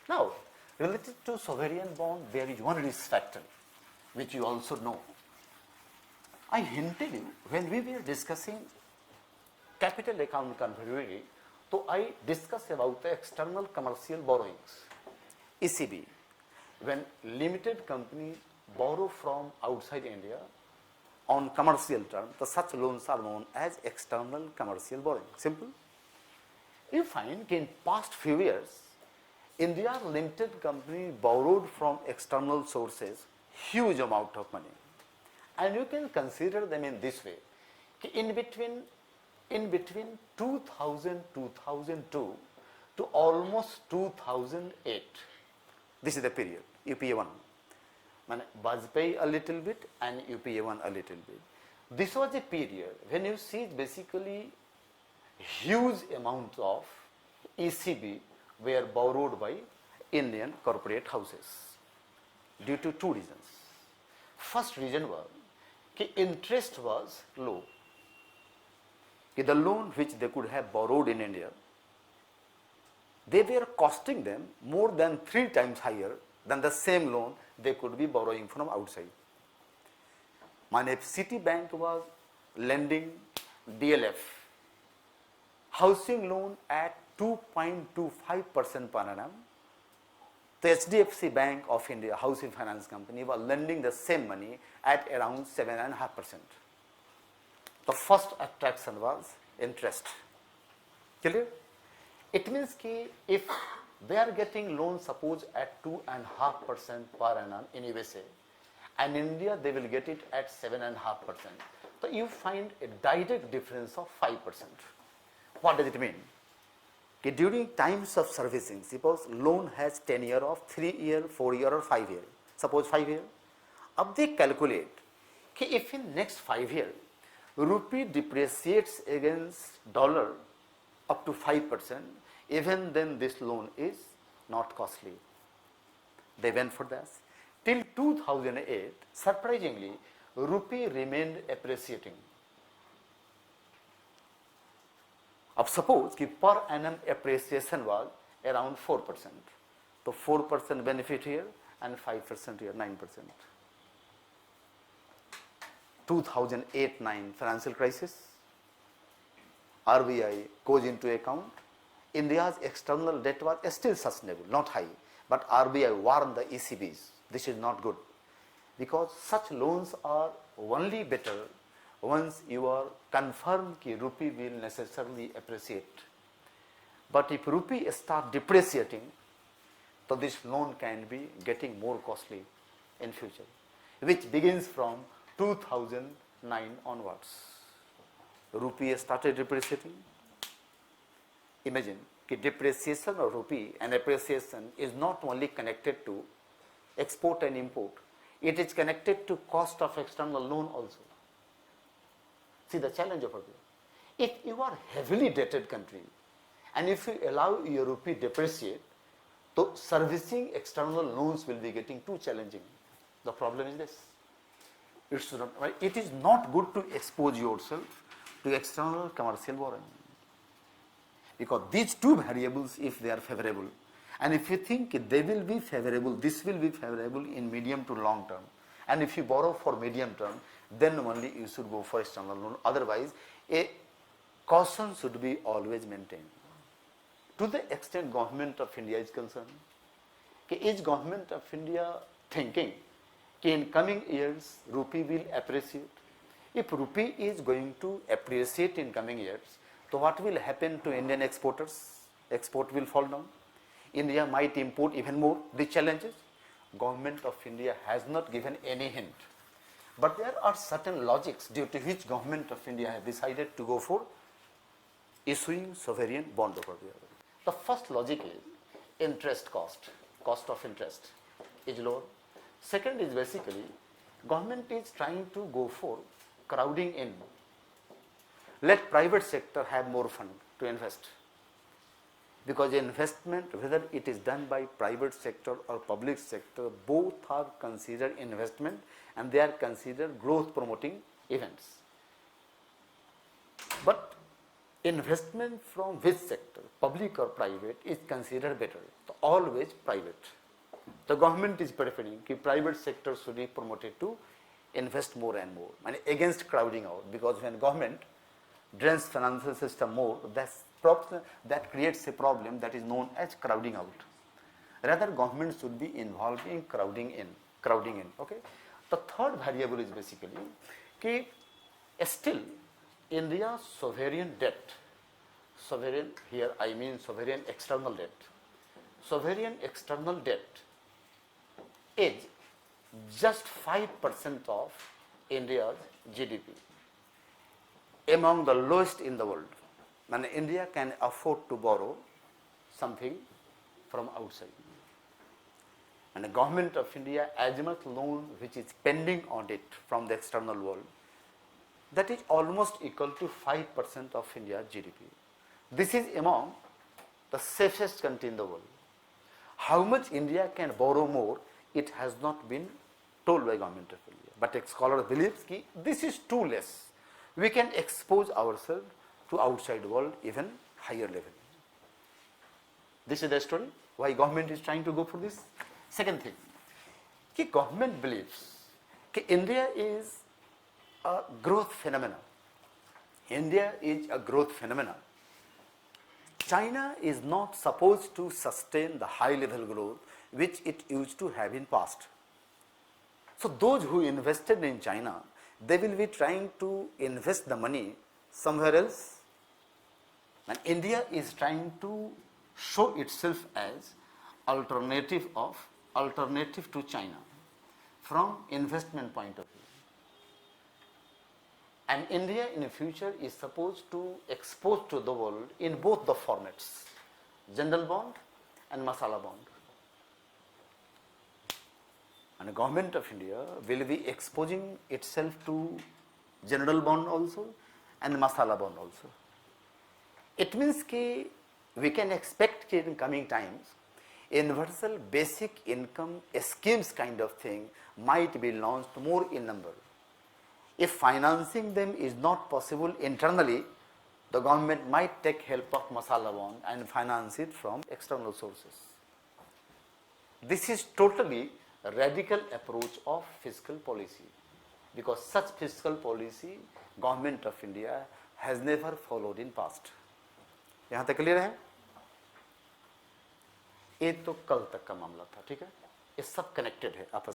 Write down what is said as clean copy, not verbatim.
Now, related to sovereign bond, there is one risk factor which you also know. I hinted you when we were discussing capital account convertibility, so I discussed about the external commercial borrowings, ECB. When limited companies borrow from outside India on commercial terms, such loans are known as external commercial borrowing. Simple. You find in past few years, India's limited company borrowed from external sources huge amount of money. And you can consider them in this way. In between 2000, 2002 to almost 2008, this is the period, UPA 1. Vajpayee a little bit and UPA 1 a little bit. This was a period when you see basically huge amounts of ECB were borrowed by Indian corporate houses due to two reasons. First reason was that interest was low. The loan which they could have borrowed in India, they were costing them more than 3 times higher than the same loan they could be borrowing from outside. If Citibank was lending DLF housing loan at 2.25% per annum, the HDFC Bank of India Housing Finance Company was lending the same money at around 7.5%. The first attraction was interest. Clear? It means that if they are getting loans suppose at 2.5% per annum in USA, and in India they will get it at 7.5%. So you find a direct difference of 5%. What does it mean? During times of servicing, suppose loan has 10 year of 3 year, 4 year or 5 year, suppose 5 year. अब they calculate कि if in next 5 year rupee depreciates against dollar up to 5%, even then this loan is not costly. They went for that. Till 2008, surprisingly, rupee remained appreciating. अब suppose कि per annum appreciation was around 4%. So 4% benefit here and 5% here, 9%. 2008-9 financial crisis, RBI goes into account. India's external debt was still sustainable, not high, but RBI warned the ECBs, this is not good, because such loans are only better once you are confirmed that rupee will necessarily appreciate. But if rupee start depreciating, so this loan can be getting more costly in future, which begins from 2009 onwards. Rupee started depreciating. Imagine that depreciation of rupee and appreciation is not only connected to export and import, it is connected to cost of external loan also. See the challenge over there. If you are heavily debted country and if you allow your rupee depreciate, so servicing external loans will be getting too challenging. The problem is this. It is not good to expose yourself to external commercial borrowing, because these two variables, if they are favorable, and if you think they will be favorable, this will be favorable in medium to long term, and if you borrow for medium term, then only you should go for external loan. Otherwise, a caution should be always maintained. To the extent government of India is concerned, is government of India thinking that in coming years rupee will appreciate? If rupee is going to appreciate in coming years, so what will happen to Indian exporters? Export will fall down. India might import even more. The challenges, government of India has not given any hint. But there are certain logics due to which government of India has decided to go for issuing sovereign bond over there. The first logic is interest cost of interest is lower. Second is basically government is trying to go for crowding in. Let private sector have more fund to invest. Because investment, whether it is done by private sector or public sector, both are considered investment and they are considered growth promoting events. But investment from which sector, public or private, is considered better. So always private. The government is preferring कि private sector should be promoted to invest more and more, and against crowding out, because when government drains financial system more, that creates a problem that is known as crowding out. Rather, government should be involved in crowding in. Okay. The third variable is basically कि still India's sovereign debt, sovereign here I mean sovereign external debt. Sovereign external debt is just 5% of India's GDP, among the lowest in the world. And India can afford to borrow something from outside. And the government of India, as much loan which is pending audit from the external world, that is almost equal to 5% of India's GDP. This is among the safest country in the world. How much India can borrow more, it has not been told by government of India. But a scholar believes that this is too less. We can expose ourselves to outside world even higher level. This is the story why government is trying to go for this. Second thing, that government believes that India is a growth phenomenon. India is a growth phenomenon. China is not supposed to sustain the high level growth which it used to have in past. So those who invested in China, they will be trying to invest the money somewhere else. And India is trying to show itself as alternative to China from investment point of view. And India in the future is supposed to expose to the world in both the formats, general bond and masala bond. And the government of India will be exposing itself to general bond also and masala bond also. It means that we can expect in coming times universal basic income schemes kind of thing might be launched more in number. If financing them is not possible internally, the government might take help of masala bond and finance it from external sources. This is totally a radical approach of fiscal policy, because such fiscal policy government of India has never followed in past. यहाँ तक clear है? ये तो कल तक का मामला था, ठीक है? ये सब कनेक्टेड है आपस